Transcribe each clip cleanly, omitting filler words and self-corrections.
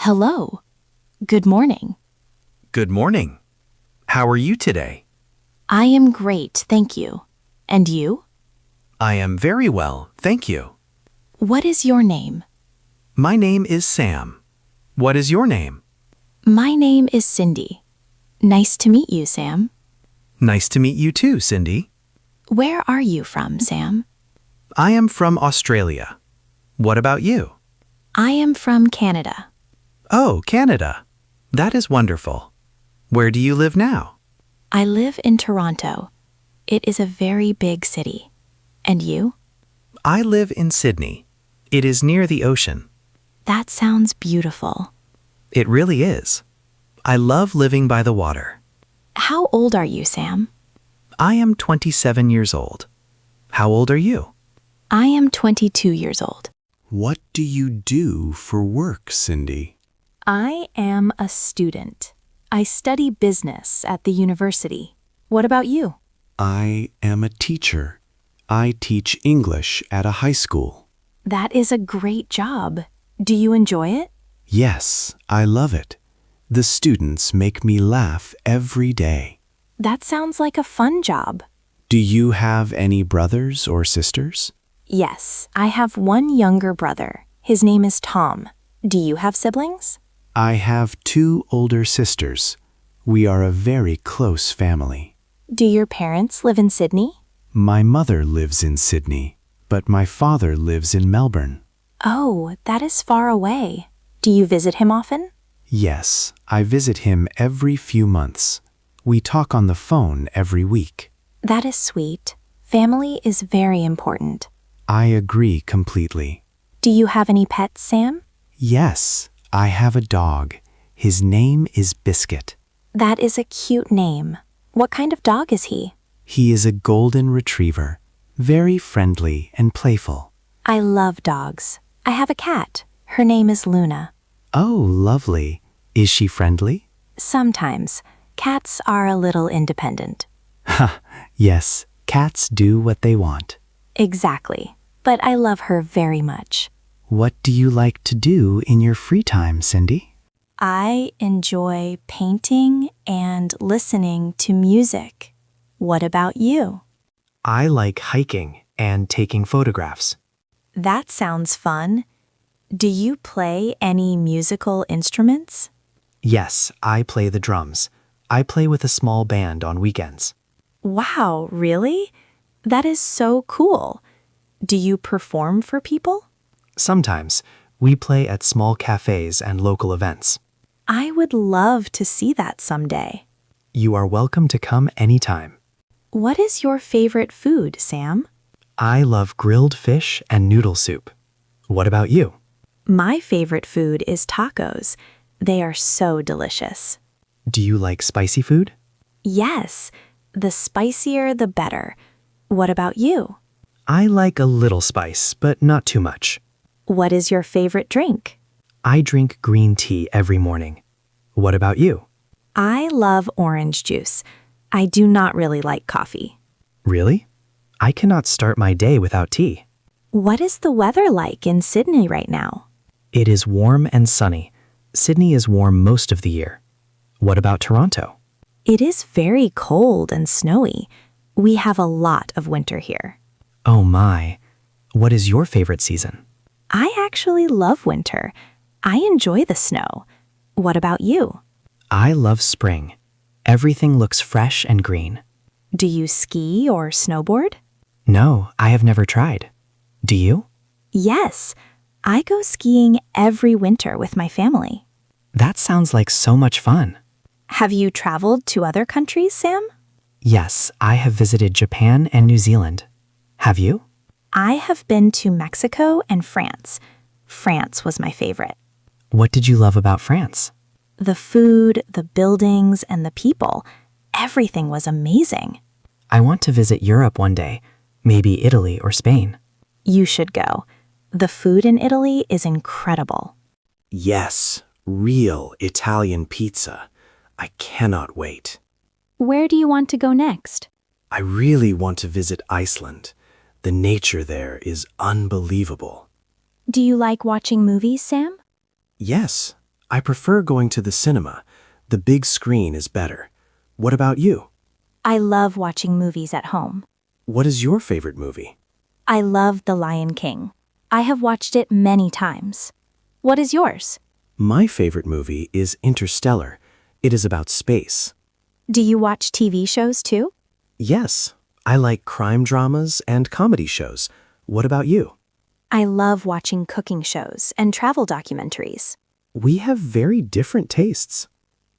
Hello. Good morning. Good morning. How are you today? I am great, thank you. And you? I am very well, thank you. What is your name? My name is Sam. What is your name? My name is Cindy. Nice to meet you, Sam. Nice to meet you too, Cindy. Where are you from, Sam? I am from Australia. What about you? I am from Canada. Oh, Canada. That is wonderful. Where do you live now? I live in Toronto. It is a very big city. And you? I live in Sydney. It is near the ocean. That sounds beautiful. It really is. I love living by the water. How old are you, Sam? I am 27 years old. How old are you? I am 22 years old. What do you do for work, Cindy? I am a student. I study business at the university. What about you? I am a teacher. I teach English at a high school. That is a great job. Do you enjoy it? Yes, I love it. The students make me laugh every day. That sounds like a fun job. Do you have any brothers or sisters? Yes, I have one younger brother. His name is Tom. Do you have siblings? I have two older sisters. We are a very close family. Do your parents live in Sydney? My mother lives in Sydney, but my father lives in Melbourne. Oh, that is far away. Do you visit him often? Yes, I visit him every few months. We talk on the phone every week. That is sweet. Family is very important. I agree completely. Do you have any pets, Sam? Yes, I have a dog. His name is Biscuit. That is a cute name. What kind of dog is he? He is a golden retriever, very friendly and playful. I love dogs. I have a cat. Her name is Luna. Oh, lovely. Is she friendly? Sometimes. Cats are a little independent. Ha, yes, cats do what they want. Exactly. But I love her very much. What do you like to do in your free time, Cindy? I enjoy painting and listening to music. What about you? I like hiking and taking photographs. That sounds fun. Do you play any musical instruments? Yes, I play the drums. I play with a small band on weekends. Wow, really? That is so cool. Do you perform for people? Sometimes, we play at small cafes and local events. I would love to see that someday. You are welcome to come anytime. What is your favorite food, Sam? I love grilled fish and noodle soup. What about you? My favorite food is tacos. They are so delicious. Do you like spicy food? Yes, the spicier the better. What about you? I like a little spice, but not too much. What is your favorite drink? I drink green tea every morning. What about you? I love orange juice. I do not really like coffee. Really? I cannot start my day without tea. What is the weather like in Sydney right now? It is warm and sunny. Sydney is warm most of the year. What about Toronto? It is very cold and snowy. We have a lot of winter here. Oh my. What is your favorite season? I actually love winter. I enjoy the snow. What about you? I love spring. Everything looks fresh and green. Do you ski or snowboard? No, I have never tried. Do you? Yes, I go skiing every winter with my family. That sounds like so much fun. Have you traveled to other countries, Sam? Yes, I have visited Japan and New Zealand. Have you? I have been to Mexico and France. France was my favorite. What did you love about France? The food, the buildings, and the people. Everything was amazing. I want to visit Europe one day, maybe Italy or Spain. You should go. The food in Italy is incredible. Yes, real Italian pizza. I cannot wait. Where do you want to go next? I really want to visit Iceland. The nature there is unbelievable. Do you like watching movies, Sam? Yes, I prefer going to the cinema. The big screen is better. What about you? I love watching movies at home. What is your favorite movie? I love The Lion King. I have watched it many times. What is yours? My favorite movie is Interstellar. It is about space. Do you watch TV shows too? Yes, I like crime dramas and comedy shows. What about you? I love watching cooking shows and travel documentaries. We have very different tastes.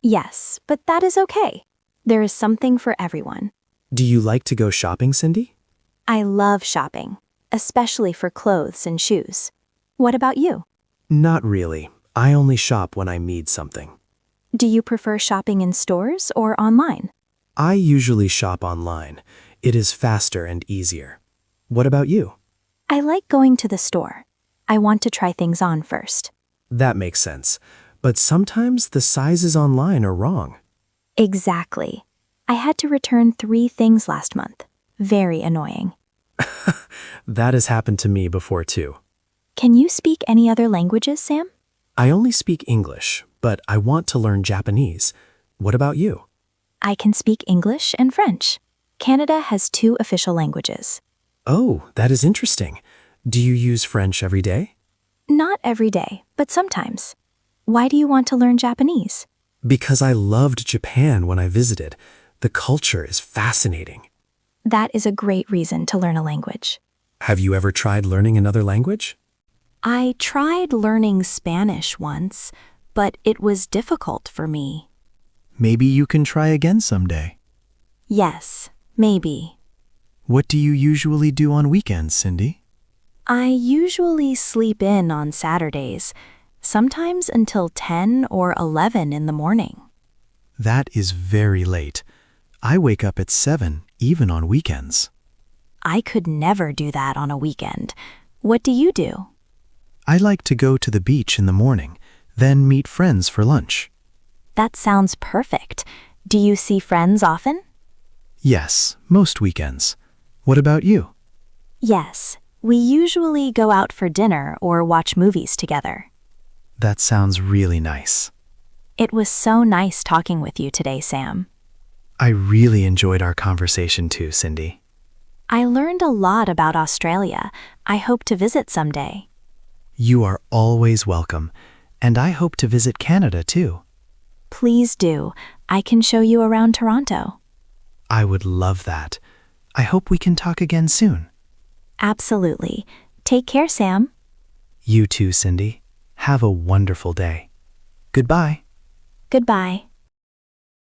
Yes, but that is okay. There is something for everyone. Do you like to go shopping, Cindy? I love shopping, especially for clothes and shoes. What about you? Not really. I only shop when I need something. Do you prefer shopping in stores or online? I usually shop online. It is faster and easier. What about you? I like going to the store. I want to try things on first. That makes sense. But sometimes the sizes online are wrong. Exactly. I had to return 3 things last month. Very annoying. That has happened to me before too. Can you speak any other languages, Sam? I only speak English, but I want to learn Japanese. What about you? I can speak English and French. Canada has 2 official languages. Oh, that is interesting. Do you use French every day? Not every day, but sometimes. Why do you want to learn Japanese? Because I loved Japan when I visited. The culture is fascinating. That is a great reason to learn a language. Have you ever tried learning another language? I tried learning Spanish once, but it was difficult for me. Maybe you can try again someday. Yes, maybe. What do you usually do on weekends, Cindy? I usually sleep in on Saturdays, sometimes until 10 or 11 in the morning. That is very late. I wake up at 7, even on weekends. I could never do that on a weekend. What do you do? I like to go to the beach in the morning, then meet friends for lunch. That sounds perfect. Do you see friends often? Yes, most weekends. What about you? Yes, we usually go out for dinner or watch movies together. That sounds really nice. It was so nice talking with you today, Sam. I really enjoyed our conversation too, Cindy. I learned a lot about Australia. I hope to visit someday. You are always welcome, and I hope to visit Canada too. Please do. I can show you around Toronto. I would love that. I hope we can talk again soon. Absolutely. Take care, Sam. You too, Cindy. Have a wonderful day. Goodbye. Goodbye.